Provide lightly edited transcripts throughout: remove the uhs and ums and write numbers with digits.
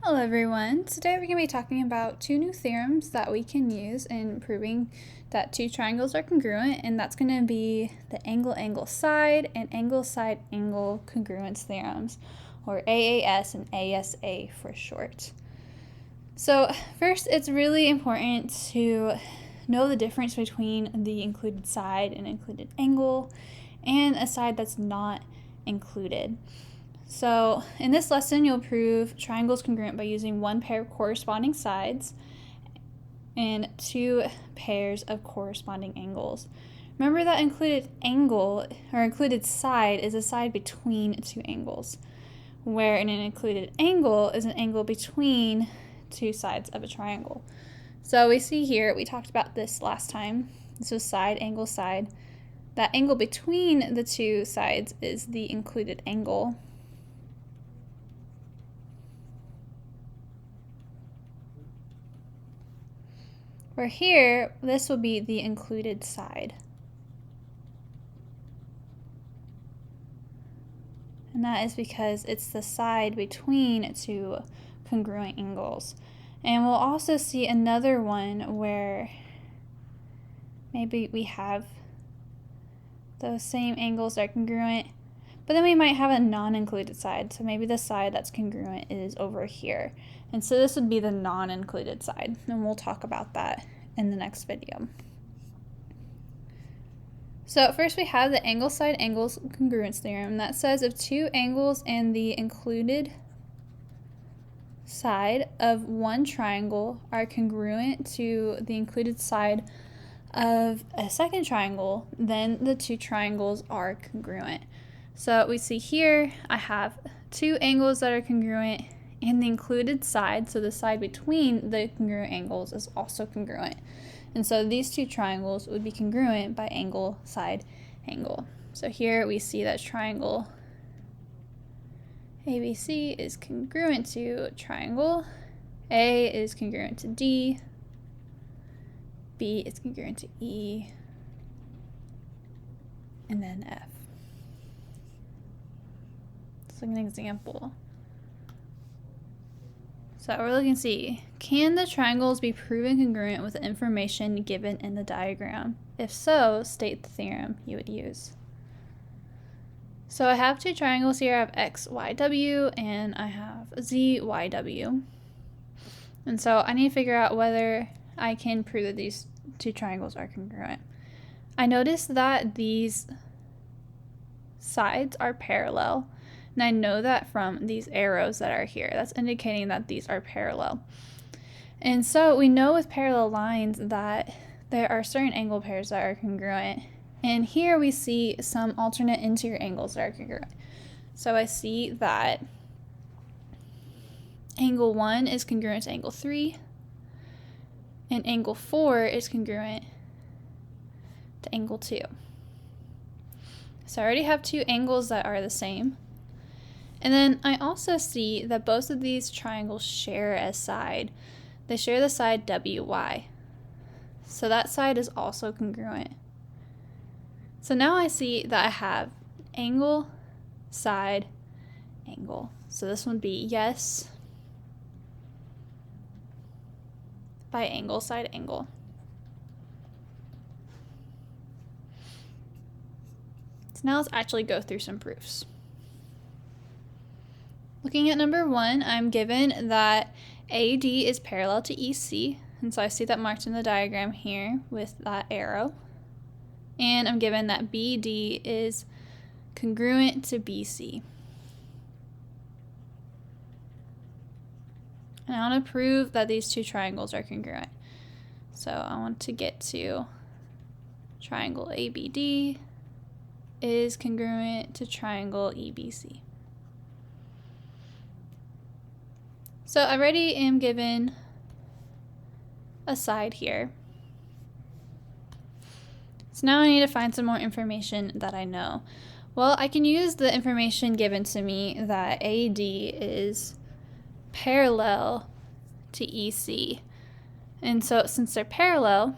Hello everyone, today we're going to be talking about two new theorems that we can use in proving that two triangles are congruent, and that's going to be the angle-angle-side and angle-side-angle congruence theorems, or AAS and ASA for short. So first, it's really important to know the difference between the included side and included angle and a side that's not included. So in this lesson, you'll prove triangles congruent by using one pair of corresponding sides and two pairs of corresponding angles. Remember that included angle or included side is a side between two angles, where an included angle is an angle between two sides of a triangle. So we see here, we talked about this last time. This was side, angle, side. That angle between the two sides is the included angle. Where here, this will be the included side. And that is because it's the side between two congruent angles. And we'll also see another one where maybe we have those same angles that are congruent, but then we might have a non-included side. So maybe the side that's congruent is over here. And so this would be the non-included side, and we'll talk about that in the next video. So first we have the angle-side angles congruence theorem that says if two angles in the included side of one triangle are congruent to the included side of a second triangle, then the two triangles are congruent. So we see here I have two angles that are congruent and the included side, so the side between the congruent angles, is also congruent. And so these two triangles would be congruent by angle, side, angle. So here we see that triangle ABC is congruent to triangle A is congruent to D, B is congruent to E, and then F. Let's look at an example. So we're looking to see, can the triangles be proven congruent with the information given in the diagram? If so, state the theorem you would use. So I have two triangles here. I have X, Y, W, and I have Z, Y, W. And so I need to figure out whether I can prove that these two triangles are congruent. I noticed that these sides are parallel. And I know that from these arrows that are here. That's indicating that these are parallel. And so we know with parallel lines that there are certain angle pairs that are congruent. And here we see some alternate interior angles that are congruent. So I see that angle 1 is congruent to angle 3, and angle 4 is congruent to angle 2. So I already have two angles that are the same. And then I also see that both of these triangles share a side. They share the side WY. So that side is also congruent. So now I see that I have angle, side, angle. So this would be yes by angle, side, angle. So now let's actually go through some proofs. Looking at number 1, I'm given that AD is parallel to EC, and so I see that marked in the diagram here with that arrow. And I'm given that BD is congruent to BC. And I want to prove that these two triangles are congruent. So I want to get to triangle ABD is congruent to triangle EBC. So I already am given a side here. So now I need to find some more information that I know. Well, I can use the information given to me that AD is parallel to EC. And so since they're parallel,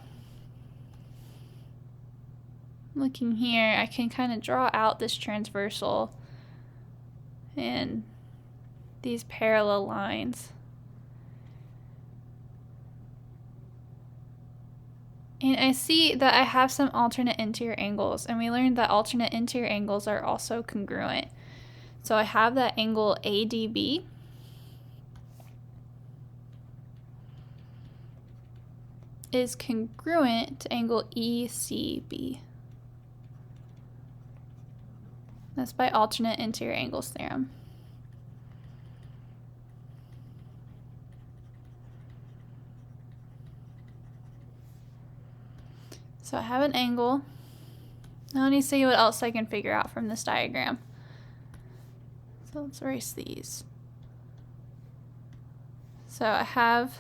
looking here, I can kind of draw out this transversal and these parallel lines And I see that I have some alternate interior angles, and we learned that alternate interior angles are also congruent. So I have that angle ADB is congruent to angle ECB. That's by alternate interior angles theorem. So I have an angle. Now let me see what else I can figure out from this diagram. So let's erase these. So I have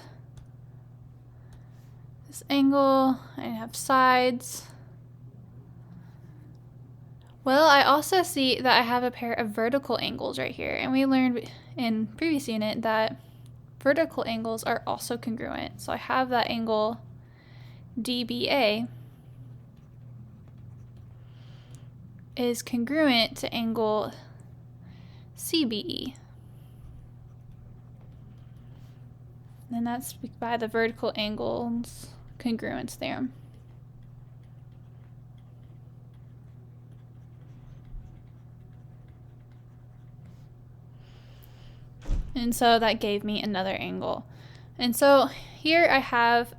this angle, I have sides. Well, I also see that I have a pair of vertical angles right here, and we learned in previous unit that vertical angles are also congruent. So I have that angle DBA is congruent to angle CBE. And that's by the vertical angles congruence theorem. And so that gave me another angle. And so here I have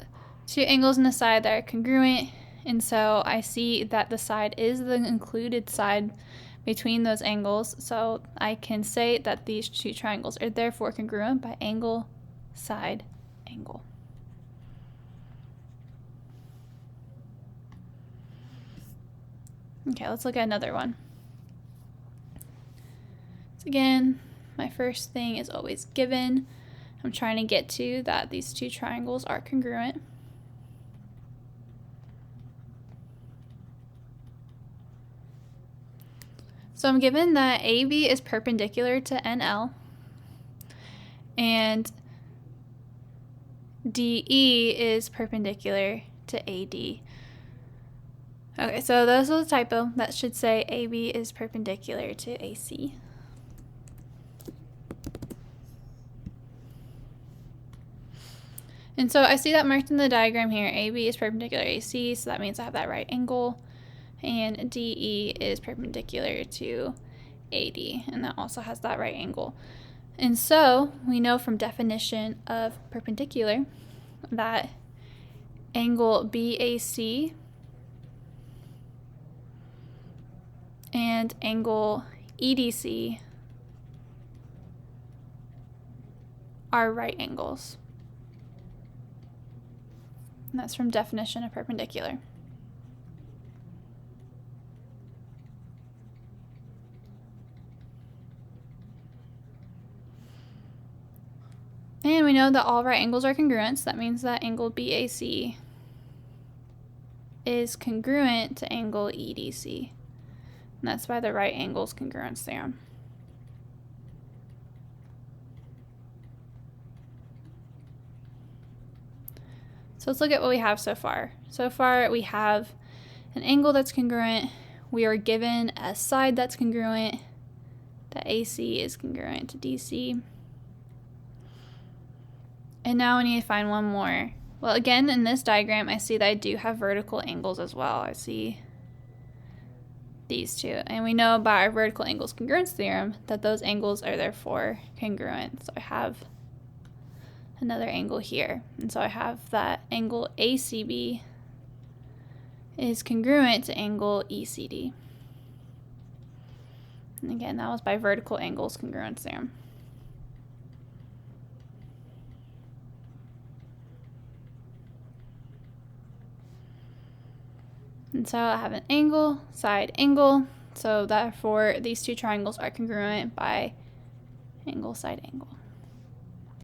two angles on the side that are congruent. And so I see that the side is the included side between those angles. So I can say that these two triangles are therefore congruent by angle, side, angle. Okay, let's look at another one. So again, my first thing is always given. I'm trying to get to that these two triangles are congruent. So I'm given that AB is perpendicular to NL and DE is perpendicular to AD. Okay, so that's a typo. That should say AB is perpendicular to AC. And so I see that marked in the diagram here. AB is perpendicular to AC, so that means I have that right angle. And DE is perpendicular to AD, and that also has that right angle. And so we know from definition of perpendicular that angle BAC and angle EDC are right angles. And that's from definition of perpendicular. And we know that all right angles are congruent, so that means that angle BAC is congruent to angle EDC. And that's by the right angles congruence theorem. So let's look at what we have so far. So far we have an angle that's congruent. We are given a side that's congruent. The AC is congruent to DC. And now we need to find one more. Well, again, in this diagram, I see that I do have vertical angles as well. I see these two. And we know by our vertical angles congruence theorem that those angles are therefore congruent. So I have another angle here. And so I have that angle ACB is congruent to angle ECD. And again, that was by vertical angles congruence theorem. And so I have an angle, side, angle. So therefore, these two triangles are congruent by angle, side, angle.